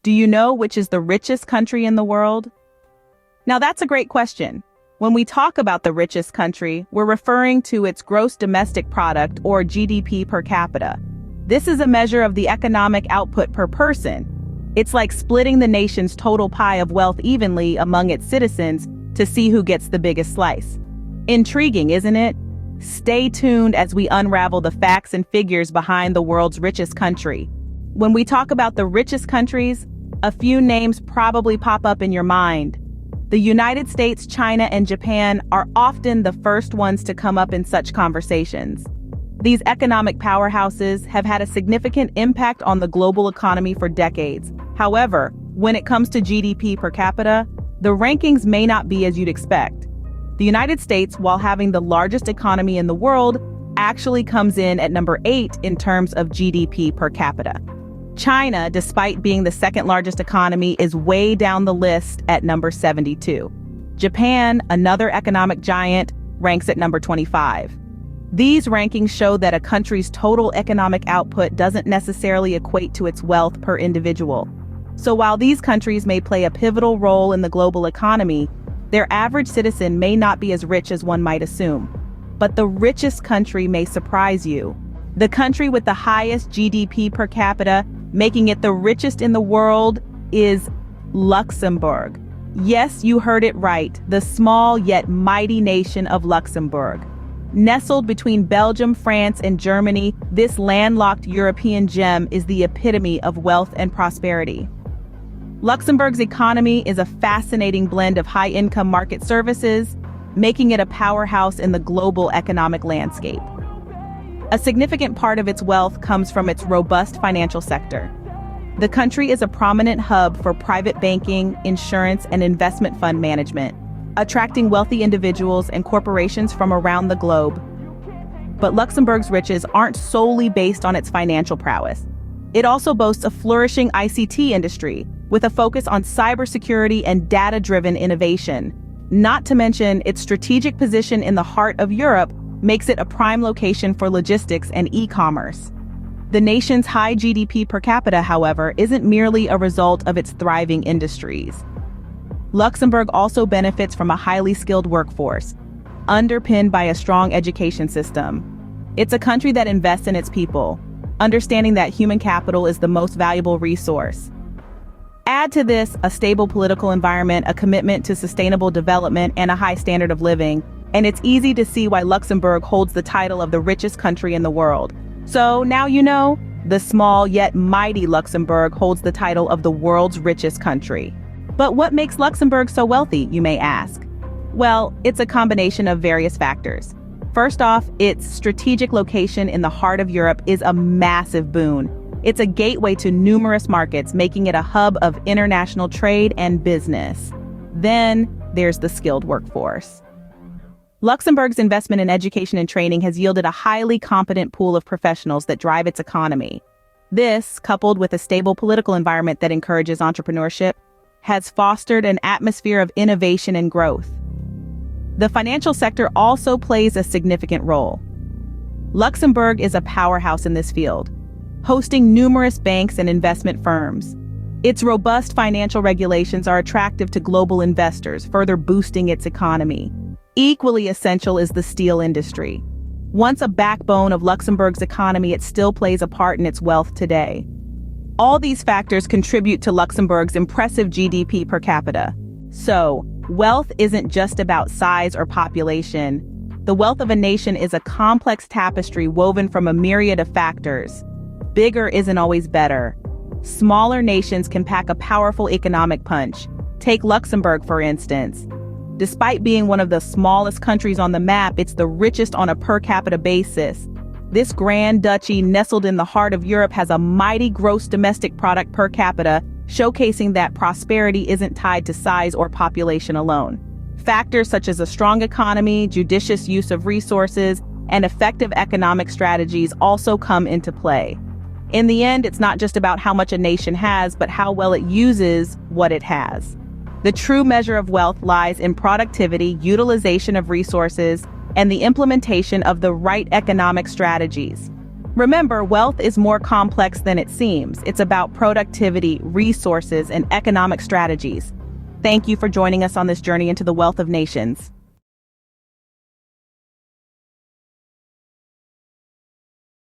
Do you know which is the richest country in the world? Now that's a great question. When we talk about the richest country, we're referring to its gross domestic product or GDP per capita. This is a measure of the economic output per person. It's like splitting the nation's total pie of wealth evenly among its citizens to see who gets the biggest slice. Intriguing, isn't it? Stay tuned as we unravel the facts and figures behind the world's richest country. When we talk about the richest countries, a few names probably pop up in your mind. The United States, China, and Japan are often the first ones to come up in such conversations. These economic powerhouses have had a significant impact on the global economy for decades. However, when it comes to GDP per capita, the rankings may not be as you'd expect. The United States, while having the largest economy in the world, actually comes in at number 8 in terms of GDP per capita. China, despite being the second largest economy, is way down the list at number 72. Japan, another economic giant, ranks at number 25. These rankings show that a country's total economic output doesn't necessarily equate to its wealth per individual. So while these countries may play a pivotal role in the global economy, their average citizen may not be as rich as one might assume. But the richest country may surprise you. The country with the highest GDP per capita, making it the richest in the world, is Luxembourg. Yes, you heard it right, the small yet mighty nation of Luxembourg. Nestled between Belgium, France, and Germany, this landlocked European gem is the epitome of wealth and prosperity. Luxembourg's economy is a fascinating blend of high-income market services, making it a powerhouse in the global economic landscape. A significant part of its wealth comes from its robust financial sector. The country is a prominent hub for private banking, insurance, and investment fund management, attracting wealthy individuals and corporations from around the globe. But Luxembourg's riches aren't solely based on its financial prowess. It also boasts a flourishing ICT industry, with a focus on cybersecurity and data-driven innovation. Not to mention, its strategic position in the heart of Europe makes it a prime location for logistics and e-commerce. The nation's high GDP per capita, however, isn't merely a result of its thriving industries. Luxembourg also benefits from a highly skilled workforce, underpinned by a strong education system. It's a country that invests in its people, understanding that human capital is the most valuable resource. Add to this a stable political environment, a commitment to sustainable development, and a high standard of living, and it's easy to see why Luxembourg holds the title of the richest country in the world. So now you know, the small yet mighty Luxembourg holds the title of the world's richest country. But what makes Luxembourg so wealthy, you may ask? Well, it's a combination of various factors. First off, its strategic location in the heart of Europe is a massive boon. It's a gateway to numerous markets, making it a hub of international trade and business. Then there's the skilled workforce. Luxembourg's investment in education and training has yielded a highly competent pool of professionals that drive its economy. This, coupled with a stable political environment that encourages entrepreneurship, has fostered an atmosphere of innovation and growth. The financial sector also plays a significant role. Luxembourg is a powerhouse in this field, hosting numerous banks and investment firms. Its robust financial regulations are attractive to global investors, further boosting its economy. Equally essential is the steel industry. Once a backbone of Luxembourg's economy, it still plays a part in its wealth today. All these factors contribute to Luxembourg's impressive GDP per capita. So, wealth isn't just about size or population. The wealth of a nation is a complex tapestry woven from a myriad of factors. Bigger isn't always better. Smaller nations can pack a powerful economic punch. Take Luxembourg, for instance. Despite being one of the smallest countries on the map, it's the richest on a per capita basis. This grand duchy, nestled in the heart of Europe, has a mighty gross domestic product per capita, showcasing that prosperity isn't tied to size or population alone. Factors such as a strong economy, judicious use of resources, and effective economic strategies also come into play. In the end, it's not just about how much a nation has, but how well it uses what it has. The true measure of wealth lies in productivity, utilization of resources, and the implementation of the right economic strategies. Remember, wealth is more complex than it seems. It's about productivity, resources, and economic strategies. Thank you for joining us on this journey into the wealth of nations.